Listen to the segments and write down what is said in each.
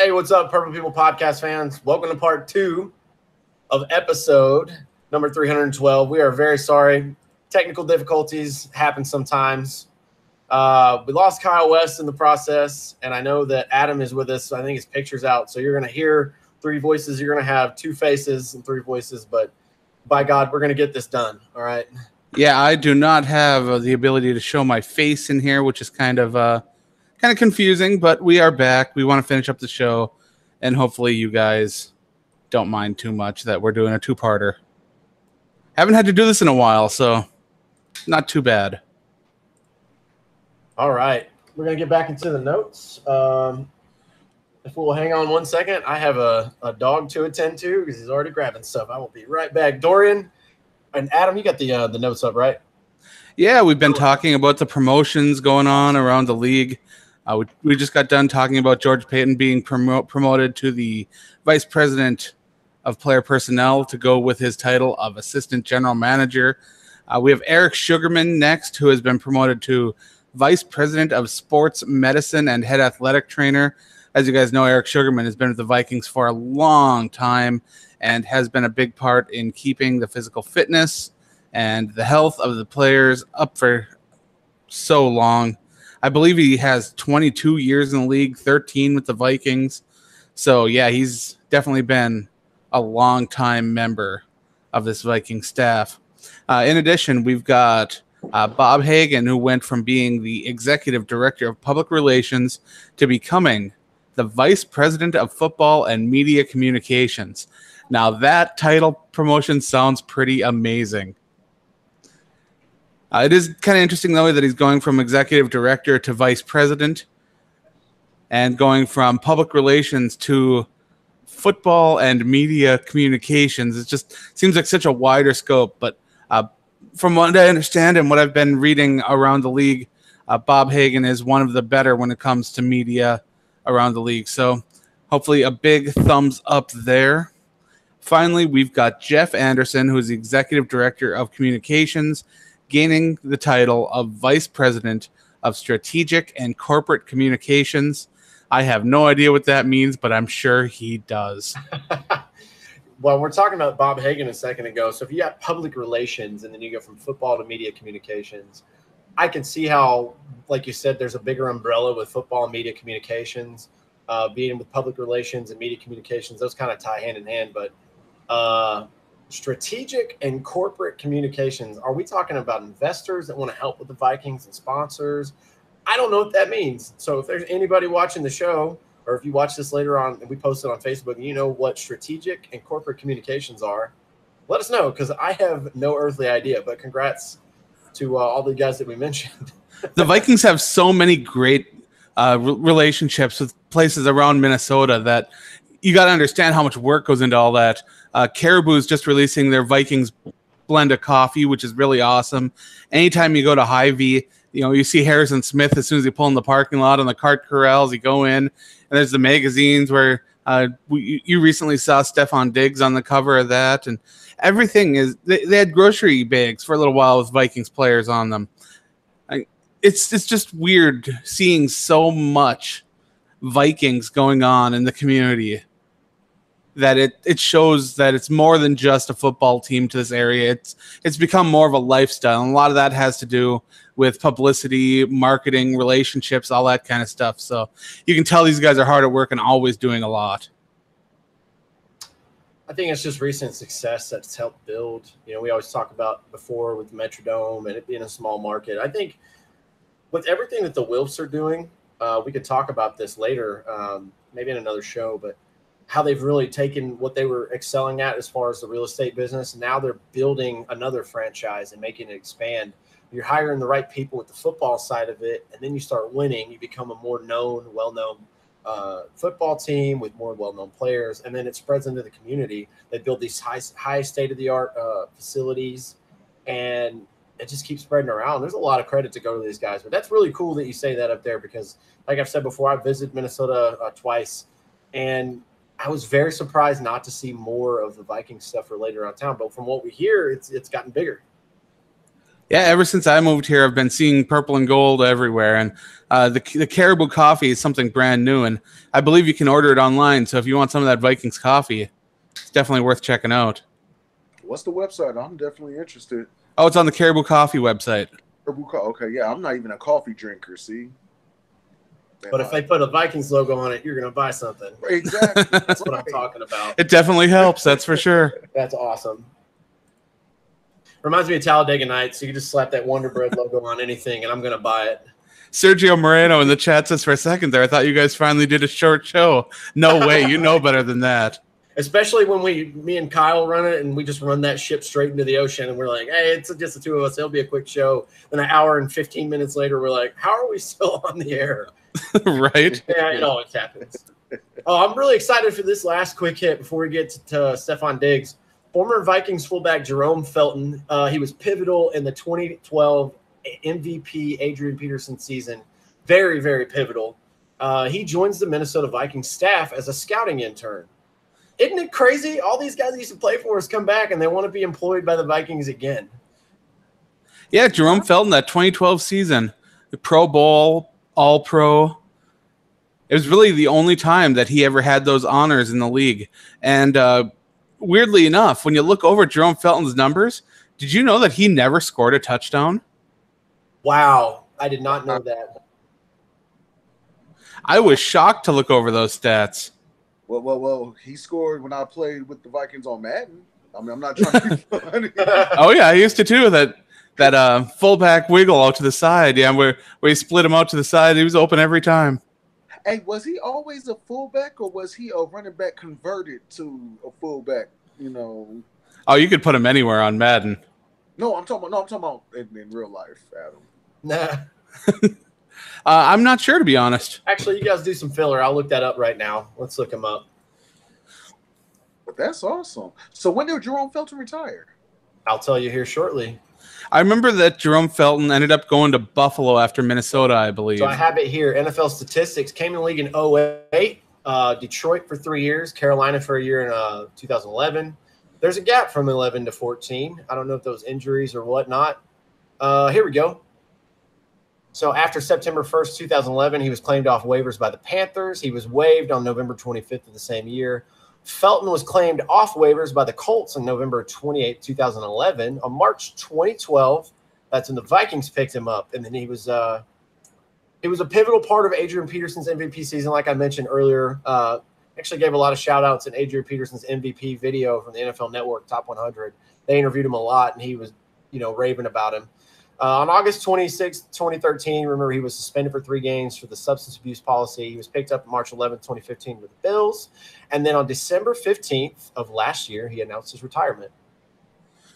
Hey, what's up, Purple People podcast fans? Welcome to part 2 of episode number 312. We are very sorry. Technical difficulties happen sometimes. We lost Kyle West in the process, and I know that Adam is with us. So I think his picture's out. So you're going to hear 3 voices. You're going to have 2 faces and 3 voices, but by God, we're going to get this done. All right. Yeah, I do not have the ability to show my face in here, which is kind of confusing, but we are back. We want to finish up the show, and hopefully you guys don't mind too much that we're doing a 2-parter. Haven't had to do this in a while, so not too bad. All right. We're going to get back into the notes. If we'll hang on 1 second, I have a dog to attend to because he's already grabbing stuff. I will be right back. Dorian and Adam, you got the notes up, right? Yeah, we've been talking about the promotions going on around the league. We just got done talking about George Paton being promoted to the Vice President of Player Personnel to go with his title of Assistant General Manager. We have Eric Sugarman next, who has been promoted to Vice President of Sports Medicine and Head Athletic Trainer. As you guys know, Eric Sugarman has been with the Vikings for a long time and has been a big part in keeping the physical fitness and the health of the players up for so long. I believe he has 22 years in the league, 13 with the Vikings. So, yeah, he's definitely been a long-time member of this Viking staff. In addition, we've got Bob Hagan, who went from being the Executive Director of Public Relations to becoming the Vice President of Football and Media Communications. Now, that title promotion sounds pretty amazing. It is kind of interesting, though, that he's going from executive director to vice president and going from public relations to football and media communications. It just seems like such a wider scope. But from what I understand and what I've been reading around the league, Bob Hagan is one of the better when it comes to media around the league. So hopefully a big thumbs up there. Finally, we've got Jeff Anderson, who is the executive director of communications, gaining the title of Vice President of Strategic and Corporate Communications. I have no idea what that means, but I'm sure he does. Well, we're talking about Bob Hagan a second ago. So if you got public relations and then you go from football to media communications, I can see how, like you said, there's a bigger umbrella with football and media communications. Being with public relations and media communications, those kind of tie hand in hand. But strategic and corporate communications, are we talking about investors that want to help with the Vikings and sponsors? I don't know what that means. So if there's anybody watching the show, or if you watch this later on and we post it on Facebook and you know what strategic and corporate communications are, let us know, because I have no earthly idea. But congrats to all the guys that we mentioned. The Vikings have so many great relationships with places around Minnesota that you got to understand how much work goes into all that. Caribou's just releasing their Vikings blend of coffee, which is really awesome. Anytime you go to Hy-Vee, you see Harrison Smith as soon as you pull in the parking lot on the cart corrals. You go in, and there's the magazines where you recently saw Stefon Diggs on the cover of that, and everything is. They had grocery bags for a little while with Vikings players on them. It's just weird seeing so much Vikings going on in the community that it shows that it's more than just a football team to this area. It's become more of a lifestyle, and a lot of that has to do with publicity, marketing, relationships, all that kind of stuff. So you can tell these guys are hard at work and always doing a lot. I think it's just recent success that's helped build. We always talk about before with the Metrodome and it being a small market. I think with everything that the Wilfs are doing, we could talk about this later, maybe in another show, but how they've really taken what they were excelling at as far as the real estate business. And now they're building another franchise and making it expand. You're hiring the right people with the football side of it, and then you start winning. You become a more known, well-known football team with more well-known players, and then it spreads into the community. They build these high state-of-the-art facilities, and it just keeps spreading around. There's a lot of credit to go to these guys, but that's really cool that you say that up there because, like I've said before, I visited Minnesota twice, and I was very surprised not to see more of the Vikings stuff related around town. But from what we hear, it's gotten bigger. Yeah, ever since I moved here, I've been seeing purple and gold everywhere, and the Caribou coffee is something brand new, and I believe you can order it online. So if you want some of that Vikings coffee, it's definitely worth checking out. What's the website? I'm definitely interested. Oh, it's on the Caribou Coffee website. Okay, yeah, I'm not even a coffee drinker, see? But if they put a Vikings logo on it, you're going to buy something. Exactly. That's what I'm talking about. It definitely helps, that's for sure. That's awesome. Reminds me of Talladega Nights. You can just slap that Wonder Bread logo on anything, and I'm going to buy it. Sergio Moreno in the chat says for a second there, I thought you guys finally did a short show. No way, you know better than that. Especially when me and Kyle run it, and we just run that ship straight into the ocean, and we're like, hey, it's just the two of us. It'll be a quick show. Then an hour and 15 minutes later, we're like, how are we still on the air? Right? Yeah, it always happens. Oh, I'm really excited for this last quick hit before we get to Stephon Diggs. Former Vikings fullback Jerome Felton, he was pivotal in the 2012 MVP Adrian Peterson season. Very, very pivotal. He joins the Minnesota Vikings staff as a scouting intern. Isn't it crazy? All these guys that used to play for us come back, and they want to be employed by the Vikings again. Yeah, Jerome Felton, that 2012 season, the Pro Bowl, All-Pro. It was really the only time that he ever had those honors in the league. And weirdly enough, when you look over Jerome Felton's numbers, did you know that he never scored a touchdown? Wow, I did not know that. I was shocked to look over those stats. Well, he scored when I played with the Vikings on Madden. I mean, I'm not trying to be funny. Oh, yeah, I used to too. That fullback wiggle out to the side. Yeah, where he split him out to the side. He was open every time. Hey, was he always a fullback, or was he a running back converted to a fullback? You know. Oh, you could put him anywhere on Madden. No, I'm talking about in real life, Adam. Nah. I'm not sure, to be honest. Actually, you guys do some filler. I'll look that up right now. Let's look him up. But that's awesome. So when did Jerome Felton retire? I'll tell you here shortly. I remember that Jerome Felton ended up going to Buffalo after Minnesota, I believe. So I have it here. NFL statistics. Came in the league in 2008. Detroit for 3 years. Carolina for a year in 2011. There's a gap from 11 to 14. I don't know if those injuries or whatnot. Here we go. So after September 1st, 2011, he was claimed off waivers by the Panthers. He was waived on November 25th of the same year. Felton was claimed off waivers by the Colts on November 28, 2011. On March 2012, that's when the Vikings picked him up. And then he was a pivotal part of Adrian Peterson's MVP season, like I mentioned earlier. Actually gave a lot of shout-outs in Adrian Peterson's MVP video from the NFL Network, Top 100. They interviewed him a lot, and he was, raving about him. On August 26, 2013, remember, he was suspended for 3 games for the substance abuse policy. He was picked up March 11, 2015 with the Bills. And then on December 15th of last year, he announced his retirement.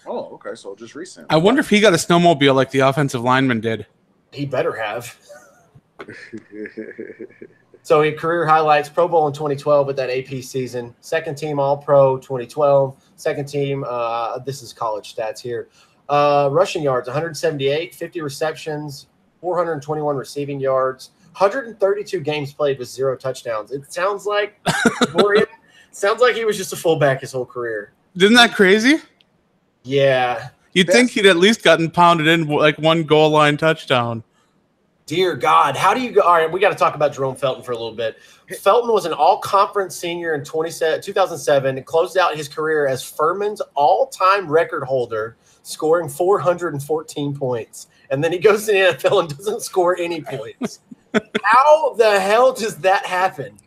Oh, okay. So just recent. I wonder if he got a snowmobile like the offensive lineman did. He better have. So he career highlights: Pro Bowl in 2012 with that AP season, second team All-Pro 2012, second team, this is college stats here. Rushing yards, 178, 50 receptions, 421 receiving yards, 132 games played with 0 touchdowns. It sounds like he was just a fullback his whole career. Isn't that crazy? Yeah. You'd think he'd at least gotten pounded in like 1 goal line touchdown. Dear God, how do you go? All right, we got to talk about Jerome Felton for a little bit. Felton was an all-conference senior in 2007 and closed out his career as Furman's all-time record holder, scoring 414 points. And then he goes to the NFL and doesn't score any points. How the hell does that happen?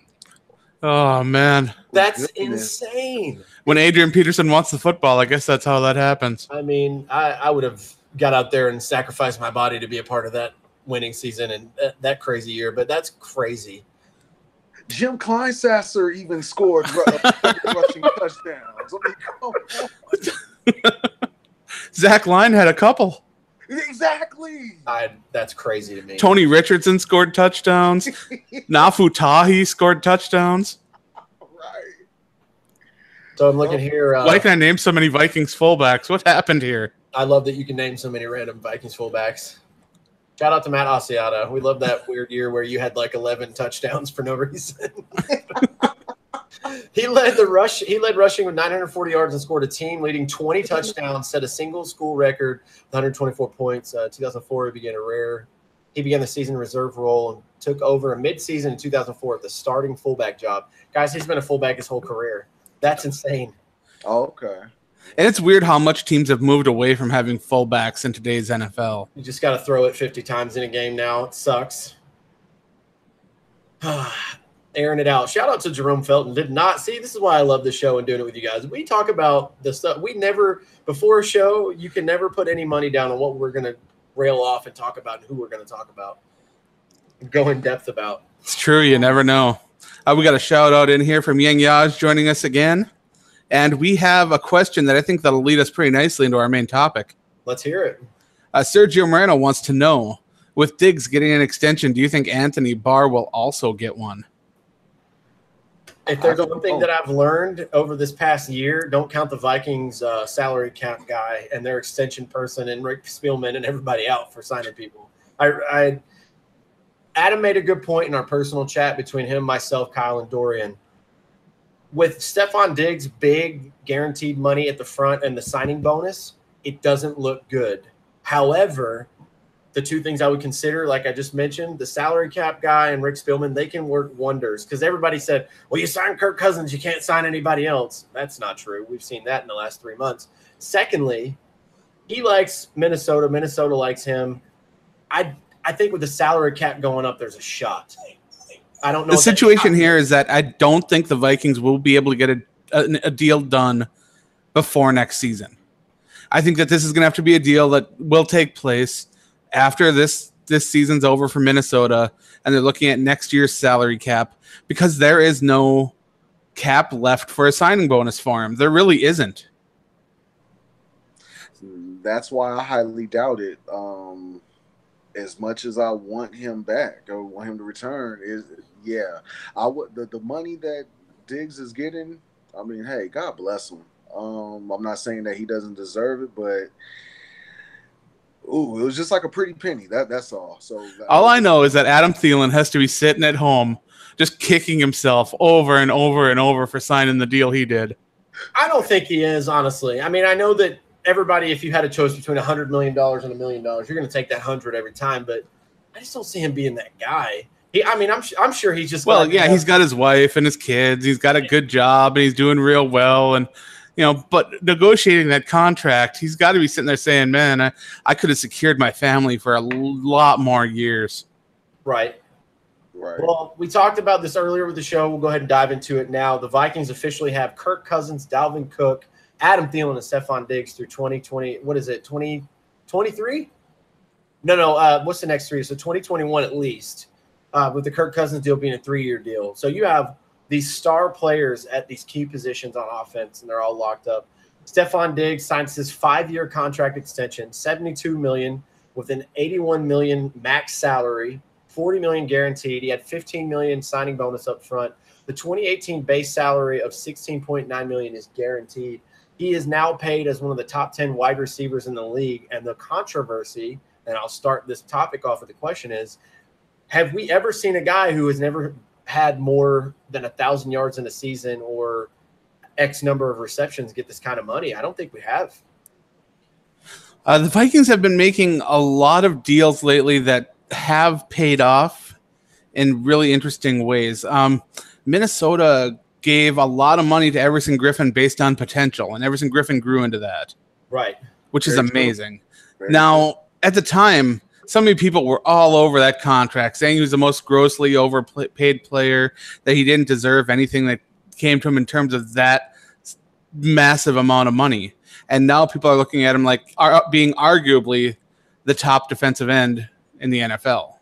Oh, man. That's insane. When Adrian Peterson wants the football, I guess that's how that happens. I mean, I would have got out there and sacrificed my body to be a part of that winning season and that crazy year, but that's crazy. Jim Kleinsasser even scored rushing touchdowns. Zach Line had a couple. Exactly. That's crazy to me. Tony Richardson scored touchdowns. Nafu Tahi scored touchdowns. Right. So I'm looking here. Why can I name so many Vikings fullbacks? What happened here? I love that you can name so many random Vikings fullbacks. Shout out to Matt Asiata. We love that weird year where you had like 11 touchdowns for no reason. He led rushing with 940 yards and scored a team-leading 20 touchdowns, set a single school record with 124 points. 2004, he began the season reserve role and took over a mid-season in 2004 at the starting fullback job. Guys, he's been a fullback his whole career. That's insane. Oh, okay. And it's weird how much teams have moved away from having fullbacks in today's NFL. You just got to throw it 50 times in a game now. It sucks. Airing it out. Shout out to Jerome Felton. Did not see. This is why I love the show and doing it with you guys. We talk about the stuff. We never, before a show, you can never put any money down on what we're going to rail off and talk about and who we're going to talk about and go in depth about. It's true. You never know. We got a shout out in here from Yang Yaj joining us again. And we have a question that I think that'll lead us pretty nicely into our main topic. Let's hear it. Sergio Moreno wants to know, with Diggs getting an extension, do you think Anthony Barr will also get one? If there's one thing that I've learned over this past year, don't count the Vikings salary cap guy and their extension person and Rick Spielman and everybody out for signing people. Adam made a good point in our personal chat between him, myself, Kyle, and Dorian. With Stephon Diggs' big guaranteed money at the front and the signing bonus, it doesn't look good. However, the two things I would consider, like I just mentioned, the salary cap guy and Rick Spielman, they can work wonders because everybody said, well, you sign Kirk Cousins, you can't sign anybody else. That's not true. We've seen that in the last 3 months. Secondly, he likes Minnesota. Minnesota likes him. I think with the salary cap going up, there's a shot. I don't know. The situation here is that I don't think the Vikings will be able to get a deal done before next season. I think that this is going to have to be a deal that will take place after this season's over for Minnesota, and they're looking at next year's salary cap because there is no cap left for a signing bonus for him. There really isn't. That's why I highly doubt it. As much as I want him back or want him to return, I would the money that Diggs is getting. I mean, hey, God bless him. I'm not saying that he doesn't deserve it, but it was just like a pretty penny. That's all. So all I know is that Adam Thielen has to be sitting at home just kicking himself over and over and over for signing the deal he did. I don't think he is, honestly. I mean, I know that everybody, if you had a choice between $100 million and $1 million, you're going to take that 100 every time. But I just don't see him being that guy. I'm sure he's just. Well, yeah, he's got his wife and his kids. He's got a good job and he's doing real well. And but negotiating that contract, he's got to be sitting there saying, "Man, I could have secured my family for a lot more years." Right. Well, we talked about this earlier with the show. We'll go ahead and dive into it now. The Vikings officially have Kirk Cousins, Dalvin Cook, Adam Thielen, and Stephon Diggs through 2020. What is it? 2023? No. What's the next 3? So 2021 at least. With the Kirk Cousins deal being a 3-year deal. So you have these star players at these key positions on offense, and they're all locked up. Stephon Diggs signs his 5-year contract extension, $72 million with an $81 million max salary, $40 million guaranteed. He had $15 million signing bonus up front. The 2018 base salary of $16.9 million is guaranteed. He is now paid as one of the top 10 wide receivers in the league. And the controversy, and I'll start this topic off with the question is, have we ever seen a guy who has never had more than 1,000 yards in a season or X number of receptions get this kind of money? I don't think we have. The Vikings have been making a lot of deals lately that have paid off in really interesting ways. Minnesota gave a lot of money to Everson Griffin based on potential, and Everson Griffin grew into that. Right. Which is amazing. Now, at the time, so many people were all over that contract, saying he was the most grossly overpaid player, that he didn't deserve anything that came to him in terms of that massive amount of money. And now people are looking at him like being arguably the top defensive end in the NFL.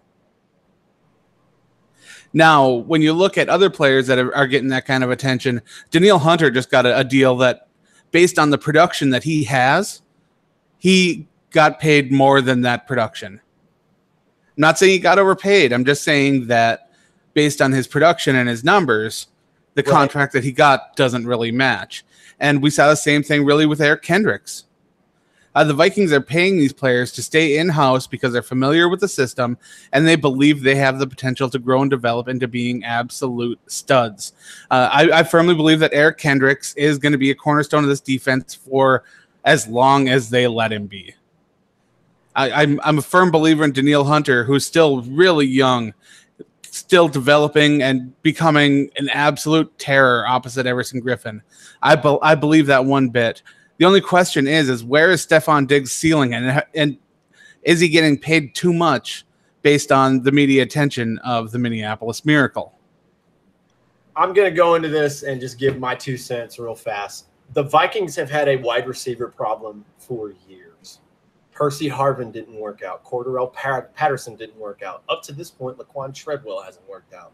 Now, when you look at other players that are getting that kind of attention, Danielle Hunter just got a deal that, based on the production that he has, he got paid more than that production. I'm not saying he got overpaid. I'm just saying that based on his production and his numbers, the contract that he got doesn't really match. And we saw the same thing really with Eric Kendricks. The Vikings are paying these players to stay in-house because they're familiar with the system and they believe they have the potential to grow and develop into being absolute studs. I firmly believe that Eric Kendricks is going to be a cornerstone of this defense for as long as they let him be. I'm a firm believer in Danielle Hunter, who's still really young, still developing and becoming an absolute terror opposite Everson Griffin. I believe that one bit. The only question is where is Stefon Diggs' ceiling, and is he getting paid too much based on the media attention of the Minneapolis Miracle? I'm going to go into this and just give my 2 cents real fast. The Vikings have had a wide receiver problem for years. Percy Harvin didn't work out. Cordarrelle Patterson didn't work out. Up to this point, Laquan Treadwell hasn't worked out.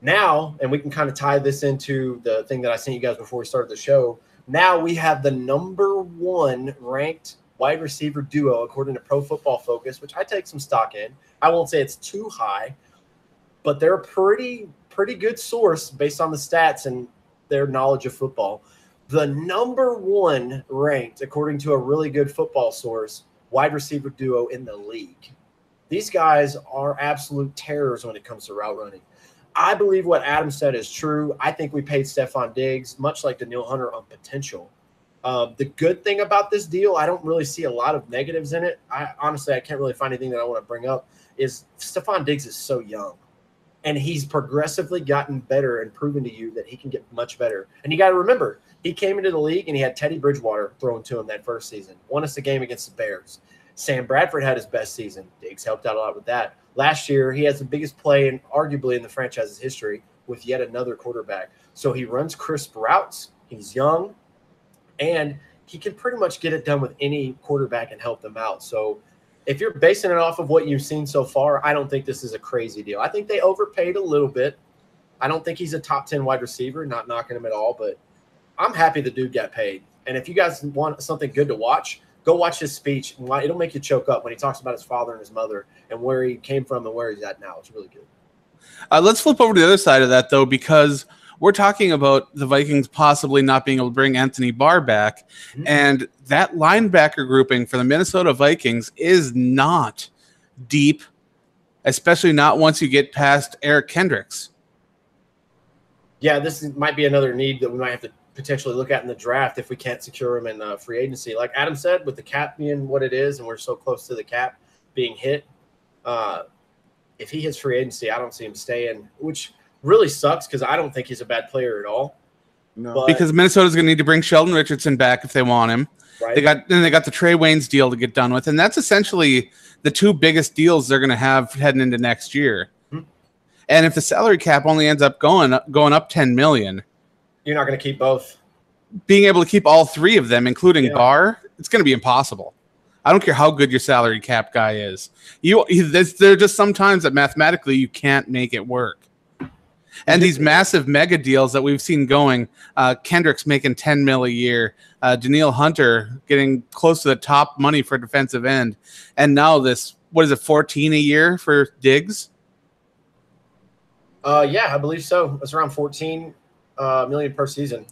Now, and we can kind of tie this into the thing that I sent you guys before we started the show, now we have the #1 ranked wide receiver duo according to Pro Football Focus, which I take some stock in. I won't say it's too high, but they're a pretty good source based on the stats and their knowledge of football. The #1 ranked, according to a really good football source, wide receiver duo in the league. These guys are absolute terrors when it comes to route running. I believe what Adam said is true. I think we paid Stefon Diggs, much like Danielle Hunter, on potential. The good thing about this deal, I don't really see a lot of negatives in it. Honestly, I can't really find anything that I want to bring up, is Stefon Diggs is so young. And he's progressively gotten better and proven to you that he can get much better. And you got to remember, he came into the league and he had Teddy Bridgewater thrown to him that first season. Won us a game against the Bears. Sam Bradford had his best season. Diggs helped out a lot with that. Last year, he has the biggest play and arguably in the franchise's history with yet another quarterback. So he runs crisp routes. He's young, and he can pretty much get it done with any quarterback and help them out. So if you're basing it off of what you've seen so far, I don't think this is a crazy deal. I think they overpaid a little bit. I don't think he's a top 10 wide receiver, not knocking him at all, but I'm happy the dude got paid. And if you guys want something good to watch, go watch his speech. It'll make you choke up when he talks about his father and his mother and where he came from and where he's at now. It's really good. Let's flip over to the other side of that, though, because we're talking about the Vikings possibly not being able to bring Anthony Barr back. Mm-hmm. And that linebacker grouping for the Minnesota Vikings is not deep, especially not once you get past Eric Kendricks. Yeah, this might be another need that we might have to potentially look at in the draft if we can't secure him in free agency. Like Adam said, with the cap being what it is and we're so close to the cap being hit, if he hits free agency, I don't see him staying, which really sucks because I don't think he's a bad player at all. No, because Minnesota's going to need to bring Sheldon Richardson back if they want him. Right. They got the Trey Waynes deal to get done with, and that's essentially the two biggest deals they're going to have heading into next year. Mm-hmm. And if the salary cap only ends up going up $10 million, you're not going to keep both. Being able to keep all three of them, including Barr, it's going to be impossible. I don't care how good your salary cap guy is. There are just some times that mathematically you can't make it work. And these massive mega deals that we've seen going, Kendricks making $10 million a year, Danielle Hunter getting close to the top money for defensive end, and now this, what is it, $14 a year for Diggs? Yeah, I believe so. It's around $14 million per season.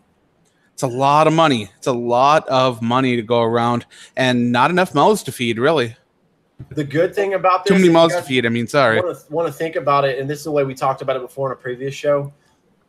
It's a lot of money. It's a lot of money to go around, and not enough mouths to feed, really. The good thing about this, too many mouths to feed. I mean, sorry. Want to think about it, and this is the way we talked about it before in a previous show.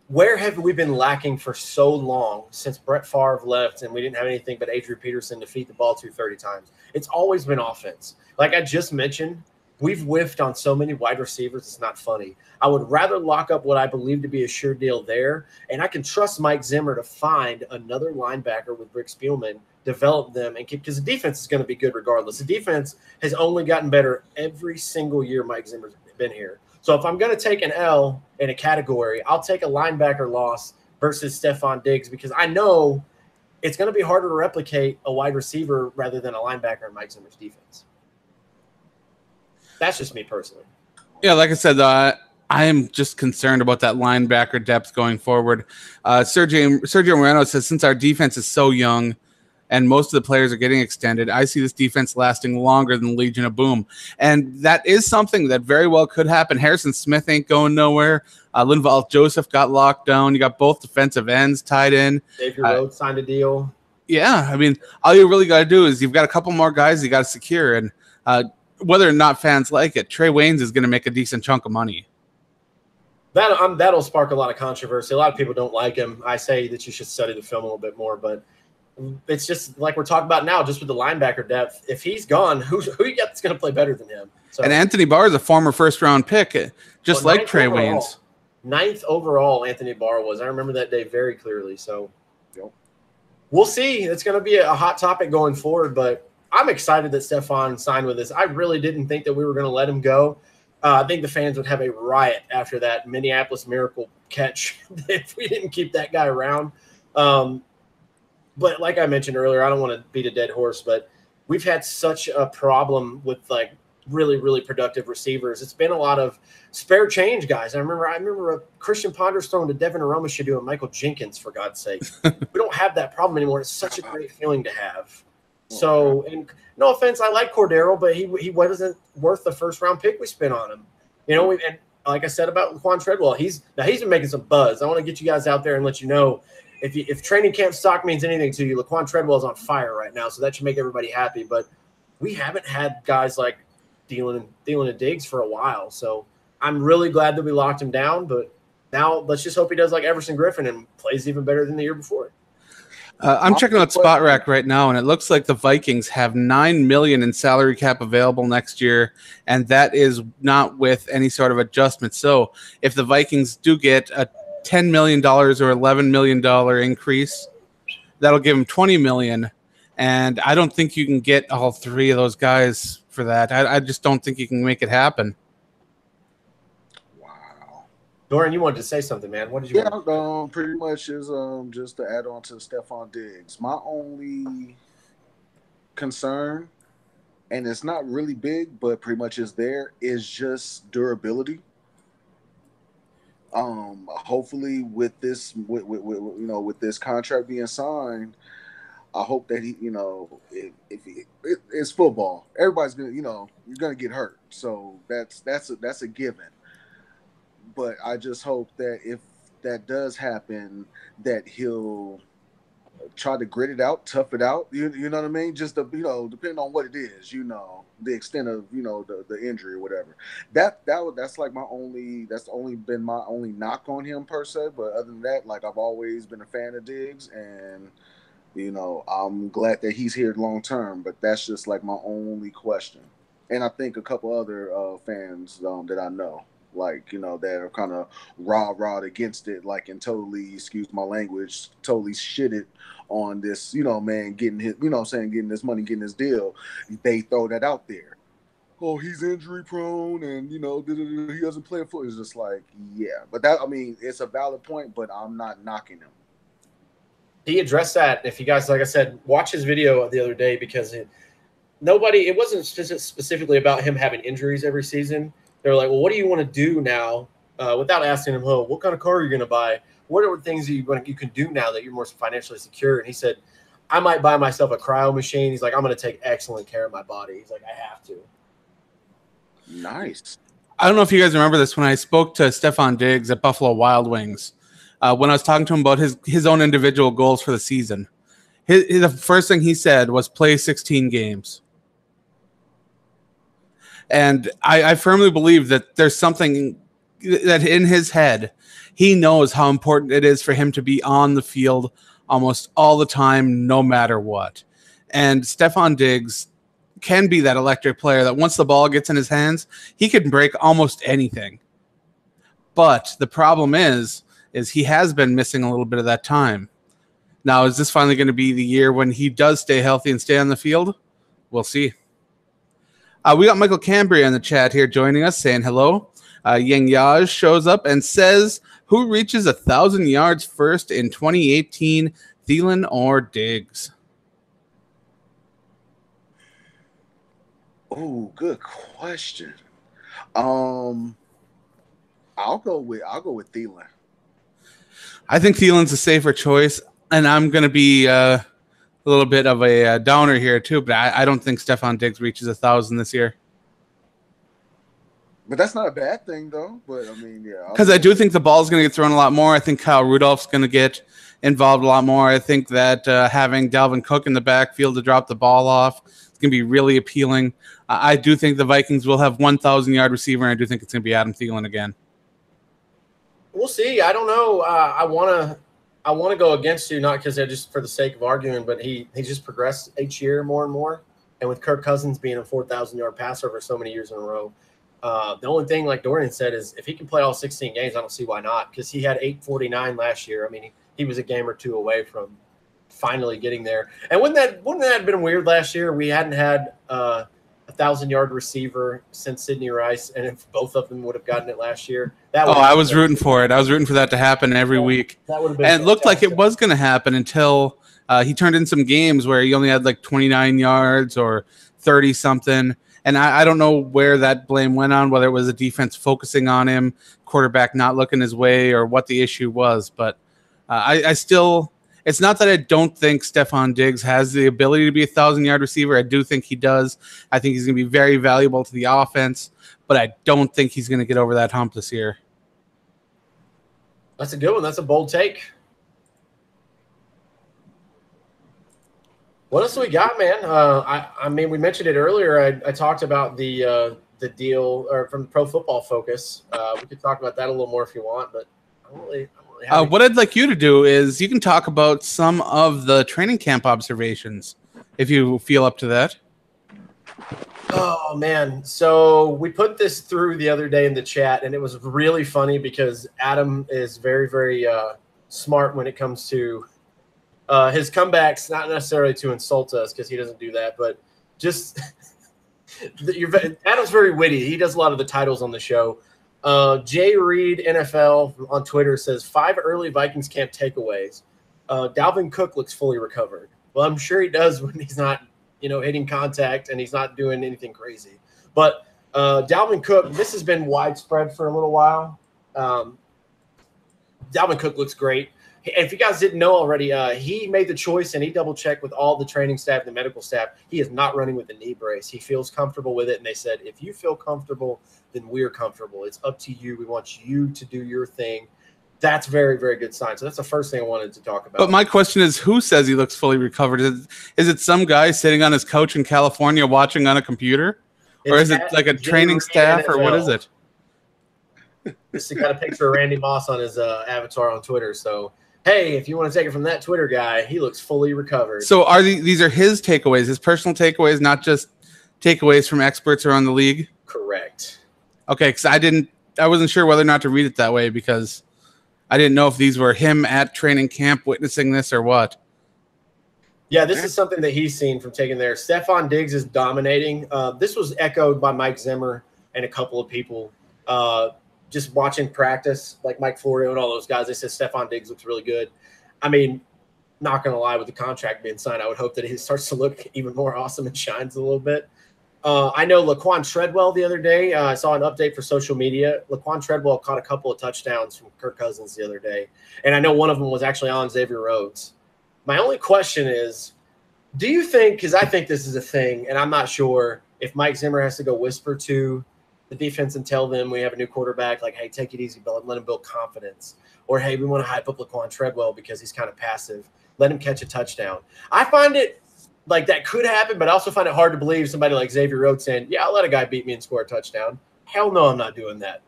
Where have we been lacking for so long since Brett Favre left, and we didn't have anything but Adrian Peterson to feed the ball 230 times? It's always been offense. Like I just mentioned, we've whiffed on so many wide receivers. It's not funny. I would rather lock up what I believe to be a sure deal there, and I can trust Mike Zimmer to find another linebacker with Rick Spielman, develop them, and because the defense is going to be good regardless. The defense has only gotten better every single year Mike Zimmer's been here. So if I'm going to take an L in a category, I'll take a linebacker loss versus Stefon Diggs because I know it's going to be harder to replicate a wide receiver rather than a linebacker in Mike Zimmer's defense. That's just me personally. Yeah, like I said, I am just concerned about that linebacker depth going forward. Sergio Moreno says, since our defense is so young and most of the players are getting extended, I see this defense lasting longer than Legion of Boom. And that is something that very well could happen. Harrison Smith ain't going nowhere. Linval Joseph got locked down. You got both defensive ends tied in. Xavier Rhodes signed a deal. Yeah, I mean, all you really got to do is you've got a couple more guys you got to secure, and whether or not fans like it, Trey Waynes is going to make a decent chunk of money. That'll spark a lot of controversy. A lot of people don't like him. I say that you should study the film a little bit more, but it's just like we're talking about now, just with the linebacker depth. If he's gone, who you got that's going to play better than him? So, and Anthony Barr is a former first-round pick, just like Trey Waynes. 9th overall, Anthony Barr was. I remember that day very clearly. So we'll see. It's going to be a hot topic going forward, but I'm excited that Stephon signed with us. I really didn't think that we were going to let him go. I think the fans would have a riot after that Minneapolis Miracle catch if we didn't keep that guy around. But like I mentioned earlier, I don't want to beat a dead horse, but we've had such a problem with like really, really productive receivers. It's been a lot of spare change guys. I remember a Christian Ponders throwing to Devin Aromashodu and Michael Jenkins, for God's sake. We don't have that problem anymore. It's such a great feeling to have. So, and no offense, I like Cordero, but he wasn't worth the first-round pick we spent on him. You know, and like I said about Laquan Treadwell, he's been making some buzz. I want to get you guys out there and let you know if training camp stock means anything to you, Laquan Treadwell is on fire right now, so that should make everybody happy. But we haven't had guys like Thielen and Diggs for a while, so I'm really glad that we locked him down. But now let's just hope he does like Everson Griffin and plays even better than the year before. I'm checking out Spot Rack right now, and it looks like the Vikings have $9 million in salary cap available next year, and that is not with any sort of adjustment. So if the Vikings do get a $10 million or $11 million increase, that'll give them $20 million, and I don't think you can get all three of those guys for that. I just don't think you can make it happen. Dorian, you wanted to say something, man. What did you want? Pretty much is just to add on to Stephon Diggs. My only concern, and it's not really big, but pretty much is there, is just durability. Hopefully with this with this contract being signed, I hope that he, it's football. Everybody's gonna, you're gonna get hurt. So that's a given. But I just hope that if that does happen, that he'll try to grit it out, tough it out. You know what I mean? Just depending on what it is, the extent of the injury or whatever. That's like that's only been my only knock on him per se. But other than that, like I've always been a fan of Diggs, and I'm glad that he's here long term. But that's just like my only question. And I think a couple other fans that I know, like, that are kind of rah against it, like, and totally, excuse my language, totally shitted on this, man, getting his, getting this money, getting this deal. They throw that out there. Oh, he's injury prone and, he doesn't play football. It's just like, yeah. But it's a valid point, but I'm not knocking him. He addressed that. If you guys, like I said, watch his video the other day, because it wasn't specifically about him having injuries every season. They're like, well, what do you want to do now? Without asking him, what kind of car are you going to buy? What are the things that you can do now that you're more financially secure? And he said, I might buy myself a cryo machine. He's like, I'm going to take excellent care of my body. He's like, I have to. Nice. I don't know if you guys remember this when I spoke to Stephon Diggs at Buffalo Wild Wings. When I was talking to him about his own individual goals for the season, the first thing he said was play 16 games. And I firmly believe that there's something that in his head, he knows how important it is for him to be on the field almost all the time, no matter what. And Stephon Diggs can be that electric player that once the ball gets in his hands, he can break almost anything. But the problem is he has been missing a little bit of that time. Now, is this finally going to be the year when he does stay healthy and stay on the field? We'll see. We got Michael Cambria in the chat here joining us, saying hello. Yang Yaj shows up and says, who reaches 1,000 yards first in 2018, Thielen or Diggs? Oh, good question. I'll go with Thielen. I think Thielen's a safer choice, and I'm going to be a little bit of a downer here too, but I don't think Stephon Diggs reaches 1,000 this year. But that's not a bad thing, though. But, yeah. Because I do think the ball's going to get thrown a lot more. I think Kyle Rudolph's going to get involved a lot more. I think that having Dalvin Cook in the backfield to drop the ball off is going to be really appealing. I do think the Vikings will have 1,000-yard receiver, and I do think it's going to be Adam Thielen again. We'll see. I don't know. I want to go against you, not because just for the sake of arguing, but he's just progressed each year more and more. And with Kirk Cousins being a 4,000-yard passer for so many years in a row, the only thing, like Dorian said, is if he can play all 16 games, I don't see why not, because he had 849 last year. I mean, he was a game or two away from finally getting there. And wouldn't that have been weird last year? We hadn't had a 1,000-yard receiver since Sidney Rice, and if both of them would have gotten it last year, I was rooting for it. I was rooting for that to happen every week. That would have been and it looked like it was going to happen until he turned in some games where he only had like 29 yards or 30-something. And I don't know where that blame went on, whether it was the defense focusing on him, quarterback not looking his way, or what the issue was. But I still – it's not that I don't think Stefon Diggs has the ability to be a 1,000-yard receiver. I do think he does. I think he's going to be very valuable to the offense, but I don't think he's going to get over that hump this year. That's a good one. That's a bold take. What else do we got, man? I mean, we mentioned it earlier. I talked about the deal from Pro Football Focus. We could talk about that a little more if you want, but I don't really what I'd like you to do is you can talk about some of the training camp observations, if you feel up to that. Oh, man. So we put this through the other day in the chat, and it was really funny because Adam is very, very smart when it comes to his comebacks, not necessarily to insult us because he doesn't do that, but just Adam's very witty. He does a lot of the titles on the show. Jay Reed NFL on Twitter says 5 early Vikings camp takeaways. Dalvin Cook looks fully recovered. Well, I'm sure he does when he's not, hitting contact and he's not doing anything crazy. But Dalvin Cook, this has been widespread for a little while. Dalvin Cook looks great. If you guys didn't know already, he made the choice and he double-checked with all the training staff, the medical staff. He is not running with a knee brace. He feels comfortable with it, and they said, if you feel comfortable, then we're comfortable. It's up to you. We want you to do your thing. That's very, very good sign. So that's the first thing I wanted to talk about. But my question is, who says he looks fully recovered? Is it some guy sitting on his couch in California watching on a computer? Or is it like a training staff, or what is it? This got a picture of Randy Moss on his avatar on Twitter, so – hey, if you want to take it from that Twitter guy, he looks fully recovered. So these are his takeaways, his personal takeaways, not just takeaways from experts around the league? Correct. Okay, because I wasn't sure whether or not to read it that way because I didn't know if these were him at training camp witnessing this or what. Yeah, this is something that he's seen from taking there. Stefon Diggs is dominating. This was echoed by Mike Zimmer and a couple of people. Just watching practice, like Mike Florio and all those guys, they said Stefon Diggs looks really good. I mean, not going to lie, with the contract being signed, I would hope that he starts to look even more awesome and shines a little bit. I know Laquan Treadwell the other day, I saw an update for social media. Laquan Treadwell caught a couple of touchdowns from Kirk Cousins the other day, and I know one of them was actually on Xavier Rhodes. My only question is, do you think, because I think this is a thing, and I'm not sure if Mike Zimmer has to go whisper to the defense and tell them we have a new quarterback, like, hey, take it easy, but let him build confidence. Or, hey, we want to hype up Laquan Treadwell because he's kind of passive. Let him catch a touchdown. I find it like that could happen, but I also find it hard to believe somebody like Xavier Rhodes saying, yeah, I'll let a guy beat me and score a touchdown. Hell no, I'm not doing that.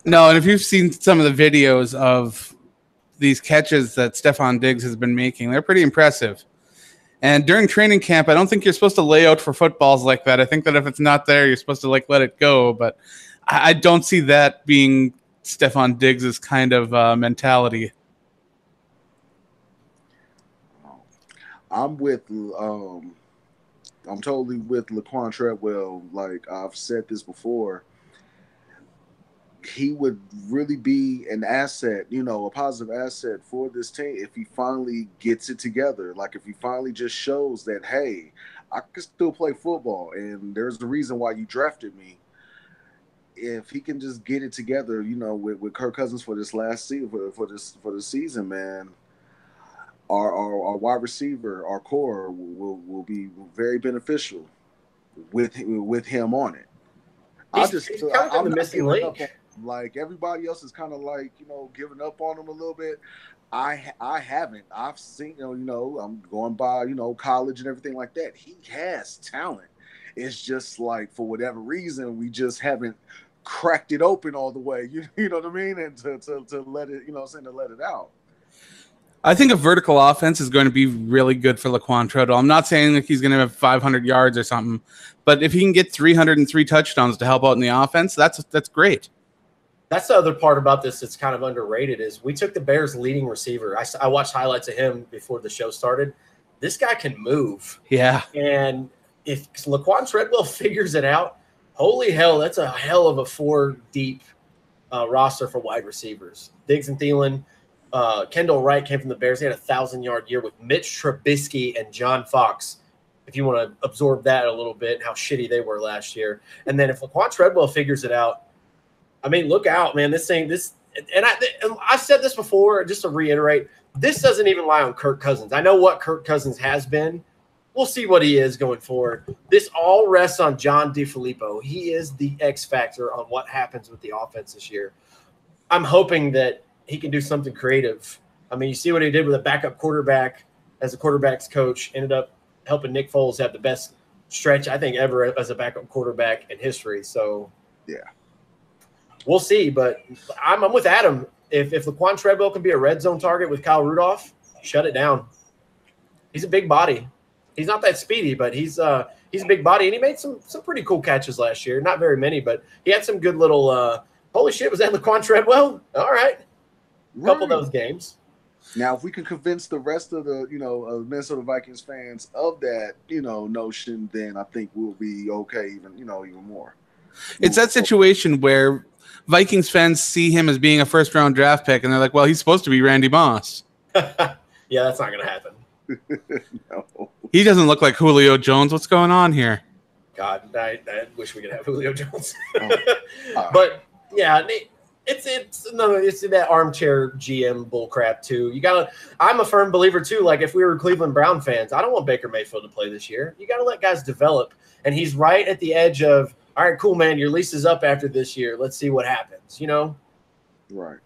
No, and if you've seen some of the videos of these catches that Stefon Diggs has been making, they're pretty impressive. And during training camp, I don't think you're supposed to lay out for footballs like that. I think that if it's not there, you're supposed to let it go. But I don't see that being Stefon Diggs' kind of mentality. I'm totally with Laquan Treadwell. Like I've said this before, he would really be an asset, a positive asset for this team if he finally gets it together. Like if he finally just shows that, hey, I can still play football and there's the reason why you drafted me. If he can just get it together, with Kirk Cousins for this last season, for the season, man, our wide receiver, our core will be very beneficial with him on it. He's kind of the missing link. Like everybody else is kind of like, giving up on him a little bit. I haven't. I've seen, I'm going by, college and everything like that. He has talent. It's just like, for whatever reason, we just haven't cracked it open all the way. You know what I mean? And to let it, to let it out. I think a vertical offense is going to be really good for Laquan Treadwell. I'm not saying that he's going to have 500 yards or something, but if he can get 303 touchdowns to help out in the offense, that's great. That's the other part about this that's kind of underrated is we took the Bears' leading receiver. I watched highlights of him before the show started. This guy can move. Yeah. And if Laquan Treadwell figures it out, holy hell, that's a hell of a 4-deep roster for wide receivers. Diggs and Thielen. Kendall Wright came from the Bears. He had a 1,000-yard year with Mitch Trubisky and John Fox. If you want to absorb that a little bit, how shitty they were last year. And then if Laquan Treadwell figures it out, I mean, look out, man. And I've said this before, just to reiterate, this doesn't even lie on Kirk Cousins. I know what Kirk Cousins has been. We'll see what he is going forward. This all rests on John DeFilippo. He is the X factor on what happens with the offense this year. I'm hoping that he can do something creative. I mean, you see what he did with a backup quarterback as a quarterback's coach, ended up helping Nick Foles have the best stretch, I think, ever as a backup quarterback in history. So, yeah. We'll see, but I'm with Adam. If Laquan Treadwell can be a red zone target with Kyle Rudolph, shut it down. He's a big body. He's not that speedy, but he's a big body, and he made some pretty cool catches last year. Not very many, but he had some good little holy shit, was that Laquan Treadwell? All right. A couple of those games. Now, if we can convince the rest of the, Minnesota Vikings fans of that, notion, then I think we'll be okay even more. It's that situation where Vikings fans see him as being a first-round draft pick, and they're like, well, he's supposed to be Randy Moss. Yeah, that's not going to happen. No. He doesn't look like Julio Jones. What's going on here? God, I wish we could have Julio Jones. But, yeah, it's that armchair GM bullcrap, too. I'm a firm believer, too, like if we were Cleveland Brown fans, I don't want Baker Mayfield to play this year. You got to let guys develop, and he's right at the edge of, all right, cool, man, your lease is up after this year. Let's see what happens, Right.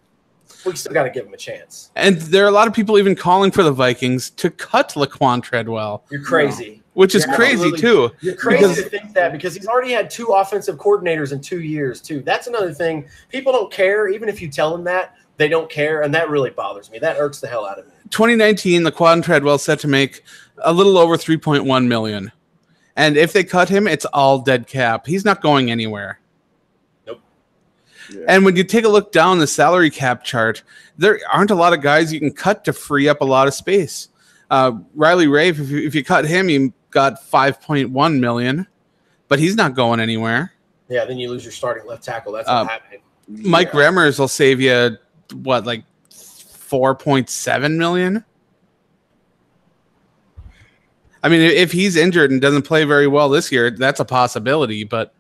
We still got to give him a chance. And there are a lot of people even calling for the Vikings to cut Laquan Treadwell. You're crazy. Which is crazy, too. You're crazy to think that because he's already had 2 offensive coordinators in 2 years, too. That's another thing. People don't care. Even if you tell them that, they don't care, and that really bothers me. That irks the hell out of me. 2019, Laquan Treadwell set to make a little over $3.1 million. And if they cut him, it's all dead cap. He's not going anywhere. Nope. Yeah. And when you take a look down the salary cap chart, there aren't a lot of guys you can cut to free up a lot of space. Riley Rafe, if you cut him, you got $5.1 million, but he's not going anywhere. Yeah, then you lose your starting left tackle. That's not happening. Mike Remmers will save you, like $4.7 million? I mean, if he's injured and doesn't play very well this year, that's a possibility. But,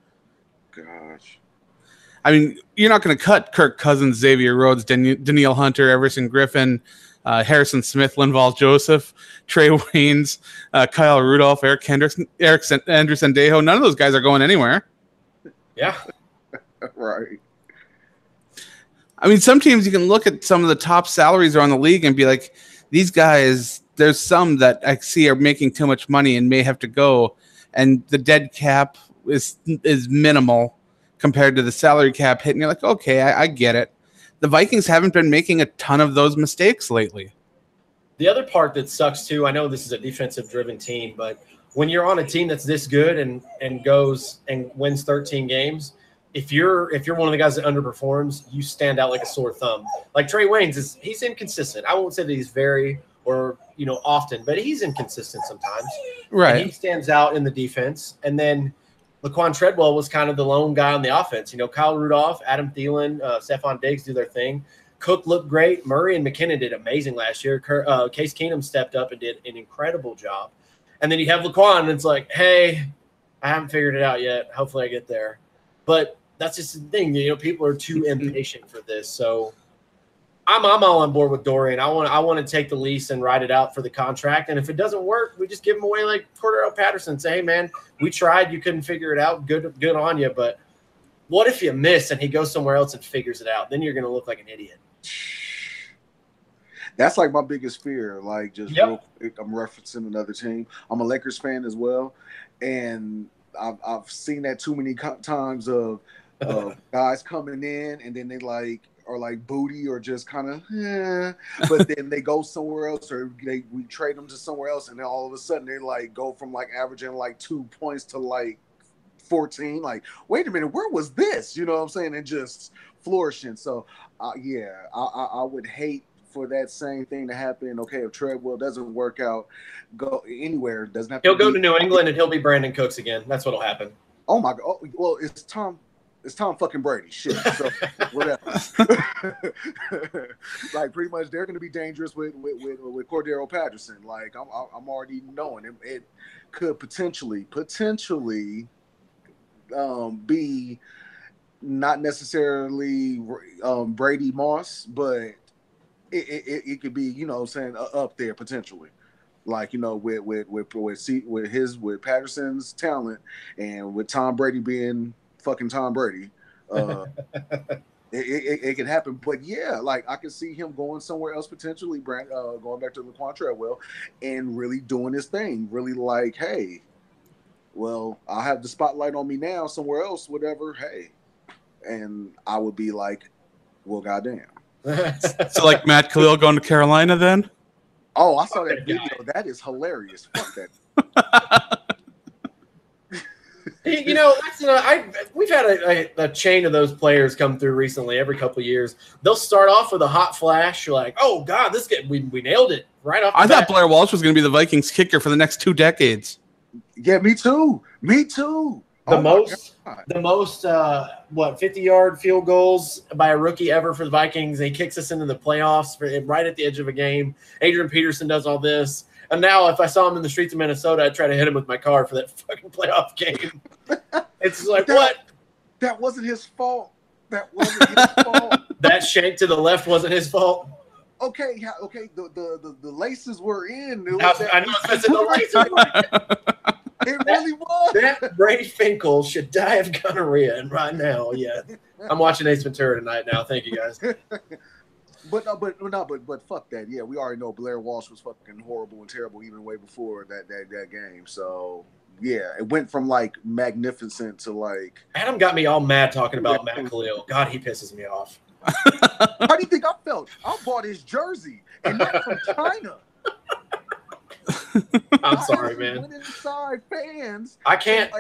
gosh, I mean, you're not going to cut Kirk Cousins, Xavier Rhodes, Danielle Hunter, Everson Griffin, Harrison Smith, Linval Joseph, Trey Waynes, Kyle Rudolph, Eric Anderson Dejo. None of those guys are going anywhere. Yeah. Right. I mean, some teams you can look at some of the top salaries around the league and be like, these guys, there's some that I see are making too much money and may have to go. And the dead cap is minimal compared to the salary cap hit. And you're like, okay, I get it. The Vikings haven't been making a ton of those mistakes lately. The other part that sucks too, I know this is a defensive driven team, but when you're on a team that's this good and goes and wins 13 games, if you're one of the guys that underperforms, you stand out like a sore thumb. Like Trey Waynes he's inconsistent. I won't say that he's very often, but he's inconsistent sometimes. Right. And he stands out in the defense. And then Laquan Treadwell was kind of the lone guy on the offense. Kyle Rudolph, Adam Thielen, Stephon Diggs do their thing. Cook looked great. Murray and McKinnon did amazing last year. Case Keenum stepped up and did an incredible job. And then you have Laquan, and it's like, hey, I haven't figured it out yet. Hopefully I get there. But that's just the thing. People are too impatient for this. So I'm all on board with Dorian. I want to take the lease and ride it out for the contract. And if it doesn't work, we just give him away like Cordero Patterson. Say, hey, man, we tried. You couldn't figure it out. Good on you. But What if you miss and he goes somewhere else and figures it out? Then you're going to look like an idiot. That's like my biggest fear. Like, just real quick, I'm referencing another team. I'm a Lakers fan as well, and I've seen that too many times of guys coming in and then they like are like booty or just kind of, but then they go somewhere else or we trade them to somewhere else, and then all of a sudden they like go from like averaging like 2 points to like 14. Like, wait a minute, where was this? You know what I'm saying? And just flourishing. So, I would hate for that same thing to happen. Okay, if Treadwell doesn't work out, go anywhere. Doesn't have. He'll go to New England and he'll be Brandon Cooks again. That's what'll happen. Oh my God! Oh, well, it's Tom fucking Brady. Shit. So whatever. Like, pretty much, they're going to be dangerous with Cordero Patterson. Like, I'm already knowing it could potentially be not necessarily Brady Moss, but it could be, you know what I'm saying, up there potentially. Like, you know, with Patterson's talent and with Tom Brady being fucking Tom Brady, it can happen. But yeah, like, I can see him going somewhere else potentially, going back to Laquan Treadwell and really doing his thing. Really like, hey, well, I have the spotlight on me now somewhere else, whatever. Hey, and I would be like, well, goddamn. So like Matt Khalil going to Carolina then? Oh, I saw that video. That is hilarious. Fuck that. You know, we've had a chain of those players come through recently. Every couple of years, they'll start off with a hot flash. You're like, oh God, we nailed it right off. I thought Blair Walsh was going to be the Vikings kicker for the next 2 decades. Yeah, me too. The most 50-yard field goals by a rookie ever for the Vikings. He kicks us into the playoffs right at the edge of a game. Adrian Peterson does all this. And now if I saw him in the streets of Minnesota, I'd try to hit him with my car for that fucking playoff game. It's like, what? That wasn't his fault. That shank to the left wasn't his fault. Okay. The laces were in. I know it's the laces. It really was. That Brady Finkel should die of gonorrhea, and right now, yeah. I'm watching Ace Ventura tonight now. Thank you, guys. But fuck that. Yeah, we already know Blair Walsh was fucking horrible and terrible even way before that game. So yeah, it went from like magnificent to like. Adam got me all mad talking about Matt Khalil. God, he pisses me off. How do you think I felt? I bought his jersey, and that's from China. I'm sorry, man. Went inside fans. I can't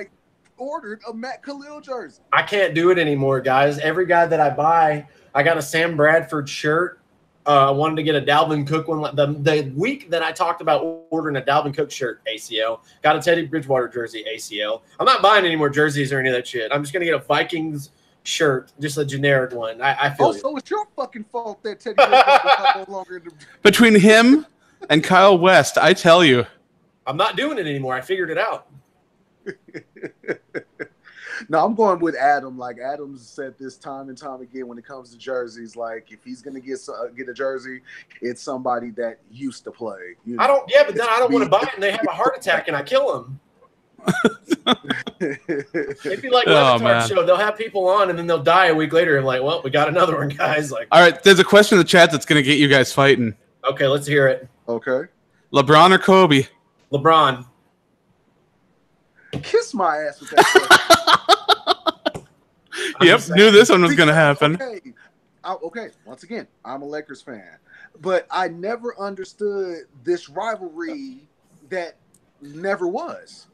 ordered a Matt Khalil jersey. I can't do it anymore, guys. Every guy that I buy, I got a Sam Bradford shirt. I wanted to get a Dalvin Cook one. The week that I talked about ordering a Dalvin Cook shirt, ACL. Got a Teddy Bridgewater jersey, ACL. I'm not buying any more jerseys or any of that shit. I'm just gonna get a Vikings shirt, just a generic one. I feel. So it's your fucking fault that Teddy Bridgewater no longer. Between him and Kyle West, I tell you. I'm not doing it anymore. I figured it out. No, I'm going with Adam. Like, Adam's said this time and time again when it comes to jerseys. Like, if he's going to get a jersy, it's somebody that used to play. But then I don't want to buy it and they have a heart attack and I kill them. It'd be like Levitar's show. They'll have people on and then they'll die a week later and like, well, we got another one, guys. Like, all right, there's a question in the chat that's going to get you guys fighting. Okay, let's hear it. Okay. LeBron or Kobe? LeBron. Kiss my ass with that. Yep, knew this one was going to happen. Okay, once again, I'm a Lakers fan. But I never understood this rivalry that never was.